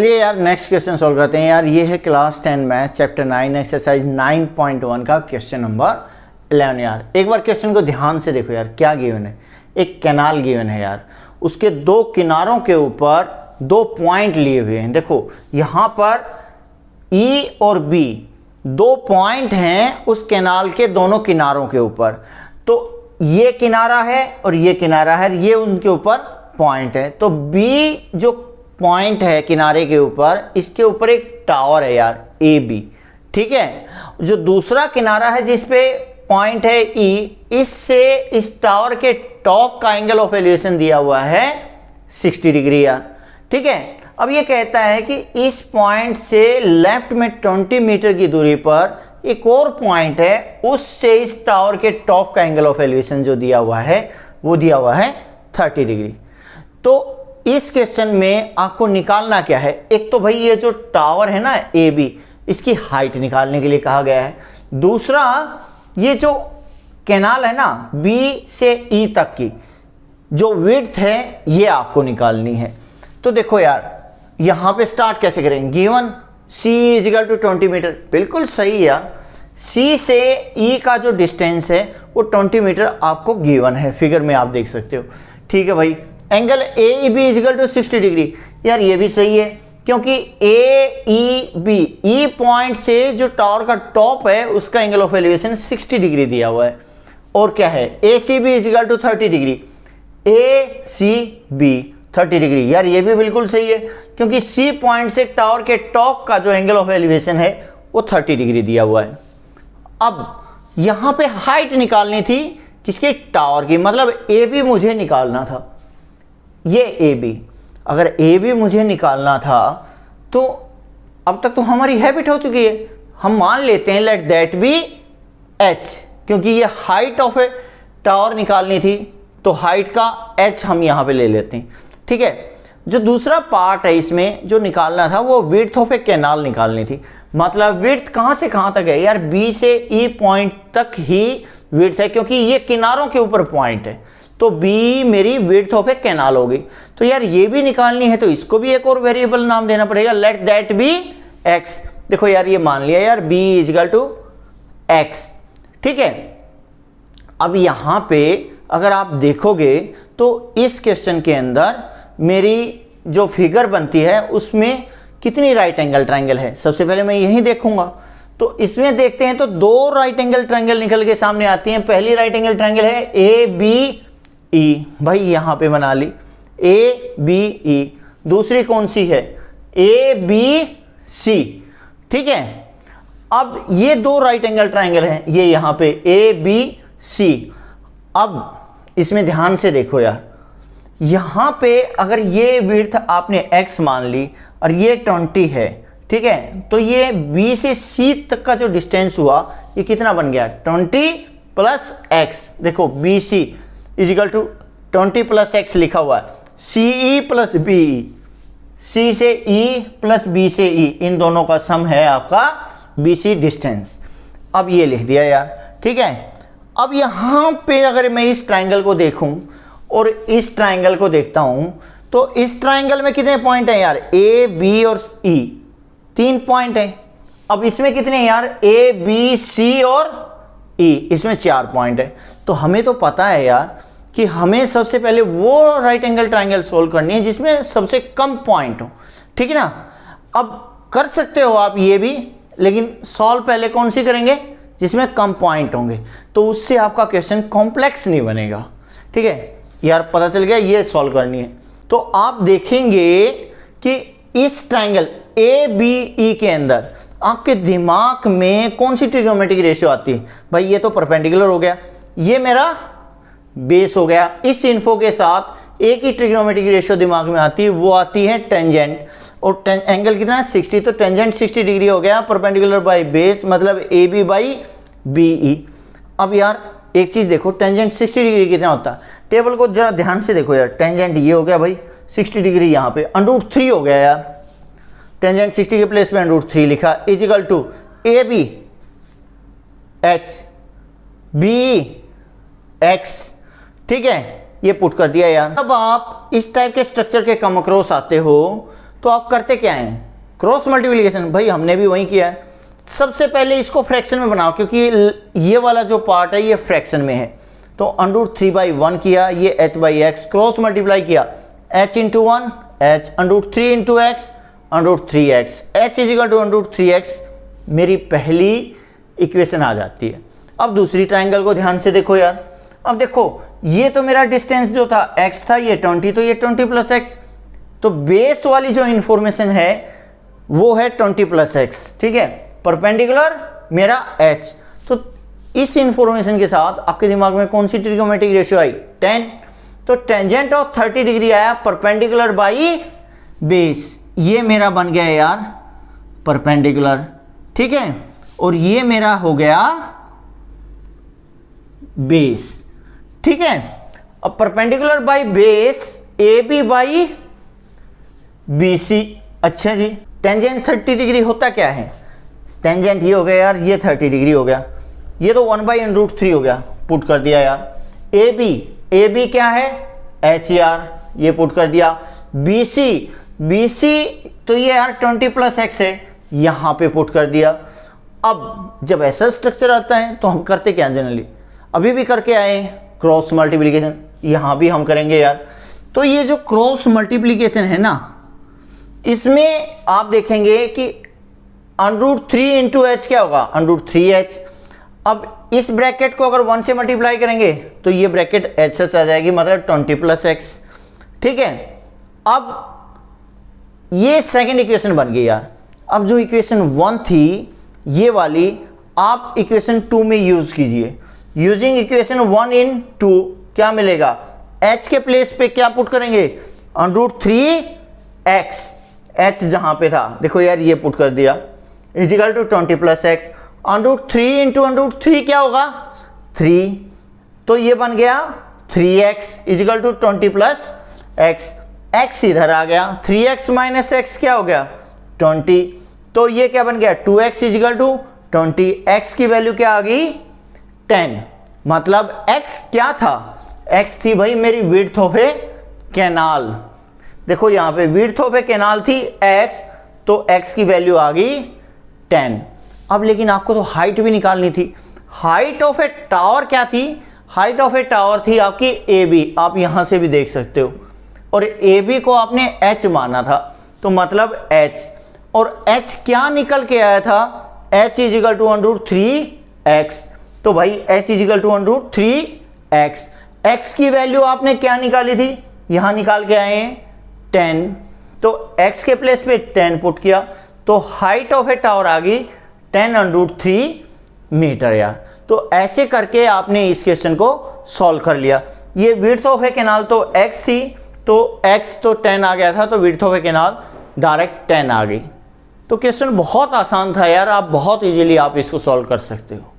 चलिए यार next question solve करते हैं यार। ये है क्लास 10 मैथ चैप्टर 9 एक्सरसाइज 9.1 का क्वेश्चन नंबर 11 यार। एक बार क्वेश्चन को ध्यान से देखो यार, क्या गिवन है। एक कैनाल गिवन है यार, उसके दो किनारों के ऊपर दो पॉइंट लिए हुए हैं। देखो यहाँ पर E और B दो पॉइंट हैं उस कैनाल के दोनों किनारों के ऊपर। तो ये किनारा है और ये किनारा है, ये उनके ऊपर पॉइंट है। तो B जो पॉइंट है किनारे के ऊपर, इसके ऊपर एक टावर है यार AB, ठीक है। जो दूसरा किनारा है जिस पे पॉइंट है E, इससे इस टावर के टॉप का एंगल ऑफ एलिवेशन दिया हुआ है 60 डिग्री यार, ठीक है। अब ये कहता है कि इस पॉइंट से लेफ्ट में 20 मीटर की दूरी पर एक और पॉइंट है, उससे इस टावर के टॉप का एंगल ऑफ एलिवेशन जो दिया हुआ है वो दिया हुआ है 30 डिग्री। तो इस क्वेश्चन में आपको निकालना क्या है। एक तो भाई ये जो टावर है ना AB, इसकी हाइट निकालने के लिए कहा गया है। दूसरा ये जो कैनाल है ना B से E तक की जो विड्थ है ये आपको निकालनी है। तो देखो यार यहाँ पे स्टार्ट कैसे करेंगे। Given C equal to 20 metre, बिल्कुल सही यार। C से E का जो डिस्टेंस है वो 20 मीटर आपको गिवन है, फिगर में आप देख सकते हो, ठीक है भाई। Angle AEB equal to 60 degree, यार ये भी सही है क्योंकि AEB E पॉइंट से जो टावर का टॉप है उसका एंगल ऑफ एलिवेशन 60 डिग्री दिया हुआ है। और क्या है ACB equal to 30 degree, ACB 30 degree, यार ये भी बिल्कुल सही है क्योंकि C पॉइंट से टावर के टॉप का जो एंगल ऑफ एलिवेशन है वो 30 डिग्री दिया हुआ है। अब यहाँ पे हाइट निकालनी थी किसके, टावर की, मतलब AB मुझे निकालना था। ये AB, अगर AB मुझे निकालना था तो अब तक तो हमारी हैबिट हो चुकी है, हम मान लेते हैं लेट दैट बी H, क्योंकि ये हाइट ऑफ ए टावर निकालनी थी तो हाइट का H हम यहाँ पे ले लेते हैं, ठीक है। जो दूसरा पार्ट है इसमें जो निकालना था वो विड्थ ऑफ ए कैनाल निकालनी थी। मतलब विड्थ कहाँ से कहाँ तक है यार, B से E पॉइंट तक ही विड्थ है क्योंकि ये किनारों के ऊपर पॉइंट है। तो B मेरी विड्थ ऑफ ए कैनाल हो गई। तो यार ये भी निकालनी है तो इसको भी एक और वेरिएबल नाम देना पड़ेगा, लेट दैट बी X। देखो यार ये मान लिया यार B इजिकल टू X, ठीक है। अब यहाँ पे अगर आप देखोगे तो इस क्वेश्चन के अंदर मेरी जो फिगर बनती है उसमें कितनी राइट एंगल ट्रायंगल है, सबसे पहले मैं यही देखूंगा। तो इसमें देखते हैं तो दो राइट एंगल ट्रायंगल निकल के सामने आती हैं। पहली राइट एंगल ट्रायंगल है ABE, भाई यहाँ पे बना ली ABE। दूसरी कौन सी है ABC, ठीक है। अब ये दो राइट एंगल ट्रायंगल हैं, ये यहाँ पे ABC। अब इसमें ध्यान से देखो यार, यहाँ पे अगर ये विड्थ आपने X मान ली और ये 20 है, ठीक है, तो ये B से C तक का जो डिस्टेंस हुआ ये कितना बन गया 20 प्लस X। देखो BC equal to 20 plus X लिखा हुआ है, CE प्लस BE, C से E प्लस B से E, इन दोनों का सम है आपका BC डिस्टेंस। अब ये लिख दिया यार, ठीक है। अब यहाँ पे अगर मैं इस ट्रायंगल को देखूं और इस ट्रायंगल को देखता हूं तो इस ट्रायंगल में कितने पॉइंट हैं यार, A B और E, 3 पॉइंट हैं। अब इसमें कितने हैं यार, A B C और E, इसमें 4 पॉइंट है। तो हमें तो पता है यार कि हमें सबसे पहले वो राइट एंगल ट्रायंगल सोल्व करनी है जिसमें सबसे कम पॉइंट हो, ठीक है ना। अब कर सकते हो आप ये भी, लेकिन सॉल्व पहले कौन सी करेंगे, जिसमें कम पॉइंट होंगे, तो उससे आपका क्वेश्चन कॉम्प्लेक्स नहीं बनेगा, ठीक है यार। पता चल गया ये सॉल्व करनी है। तो आप देखेंगे कि इस ट्रायंगल ABE के अंदर आपके दिमाग में कौन सी ट्रिग्नोमेट्रिक रेशियो आती है, भाई ये तो परपेंडिकुलर हो गया, ये मेरा बेस हो गया। इस इन्फो के साथ एक ही ट्रिग्नोमेट्रिक रेशियो दिमाग में आती है, वो आती है टेंजेंट। और एंगल कितना है 60, तो टेंजेंट 60 डिग्री हो गया, परपेंडिकुलर बाय बेस मतलब AB बाई BE। अब यार एक चीज देखो, टेंजेंट 60 डिग्री कितना होता है, टेबल को जरा ध्यान से देखो यार। टेंजेंट ये हो गया भाई 60 डिग्री, यहाँ पे √3 हो गया यार, टेंजेंट 60 के प्लेस पे √3 लिखा, equal to AB H BE X, ठीक है, ये पुट कर दिया यार। अब आप इस टाइप के स्ट्रक्चर के कम अक्रॉस आते हो तो आप करते क्या हैं, क्रॉस मल्टीप्लिकेशन। भाई हमने भी वही किया है। सबसे पहले इसको फ्रैक्शन में बनाओ, क्योंकि ये वाला जो पार्ट है ये फ्रैक्शन में है। तो √3/1 किया, ये h/x क्रॉस मल्टीप्लाई किया, h into 1 h, √3 into x √3x, h equal to √3x मेरी पहली इक्वेशन आ जाती है। अब दूसरी ट्राइंगल को ध्यान से देखो यार। अब देखो ये तो मेरा डिस्टेंस जो था x था, ये 20, तो ये 20 + x, तो बेस वाली जो इंफॉर्मेशन है वो है 20 + x, ठीक है। परपेंडिकुलर मेरा h, तो इस इंफॉर्मेशन के साथ आपके दिमाग में कौन सी ट्रिग्नोमेट्रिक रेशियो आई, 10। तो टेंजेंट ऑफ 30 डिग्री आया परपेंडिकुलर बाई बेस, ये मेरा बन गया यार परपेंडिकुलर, ठीक है। और ये मेरा हो गया बेस, ठीक है। अब perpendicular by base AB by BC। अच्छा जी, टेंजेंट 30 डिग्री होता क्या है, टेंजेंट ये हो गया यार, ये 30 डिग्री हो गया, ये तो 1/√3 हो गया, पुट कर दिया यार। AB क्या है h यार, ये पुट कर दिया। BC तो ये यार 20 + x है, यहाँ पे पुट कर दिया। अब जब ऐसा स्ट्रक्चर आता है तो हम करते क्या, जनरली अभी भी करके आए क्रॉस मल्टीप्लिकेशन, यहाँ भी हम करेंगे यार। तो ये जो क्रॉस मल्टीप्लिकेशन है ना, इसमें आप देखेंगे कि √3 इंटू h क्या होगा, √3h। अब इस ब्रैकेट को अगर 1 से मल्टीप्लाई करेंगे तो ये ब्रैकेट h से आ जाएगी, मतलब 20 + x, ठीक है। अब ये सेकंड इक्वेशन बन गई यार। अब जो इक्वेशन 1 थी ये वाली आप इक्वेशन 2 में यूज कीजिए। यूजिंग इक्वेशन 1 इन 2 क्या मिलेगा, h के प्लेस पे क्या पुट करेंगे, √3x, h जहां पे था देखो यार ये पुट कर दिया, इजिकल टू 20 + x, √3 इंटू √3 क्या होगा 3, तो ये बन गया 3x is equal to 20 + x, x इधर आ गया, 3x - x क्या हो गया 20, तो ये क्या बन गया 2x इजिकल टू 20, x की वैल्यू क्या आ गई 10, मतलब x क्या था, x थी भाई मेरी विड्थ ऑफ ए कैनाल। देखो यहाँ पे विड्थ ऑफ ए कैनाल थी x, तो x की वैल्यू आ गई 10। अब लेकिन आपको तो हाइट भी निकालनी थी। हाइट ऑफ ए टावर क्या थी, हाइट ऑफ ए टावर थी आपकी AB, आप यहां से भी देख सकते हो, और AB को आपने h माना था, तो मतलब h, और h क्या निकल के आया था, h इजिकल टू √3x, तो भाई h equal to √3x, x की वैल्यू आपने क्या निकाली थी, यहां निकाल के आए हैं 10, तो x के प्लेस पे 10 पुट किया, तो हाइट ऑफ ए टावर आ गई 10√3 मीटर यार। तो ऐसे करके आपने इस क्वेश्चन को सॉल्व कर लिया। ये विड्थ ऑफ ए कैनाल तो x थी, तो x तो 10 आ गया था, तो width of A canal direct 10 आ गई। तो क्वेश्चन बहुत आसान था यार, आप बहुत इजीली आप इसको सॉल्व कर सकते हो।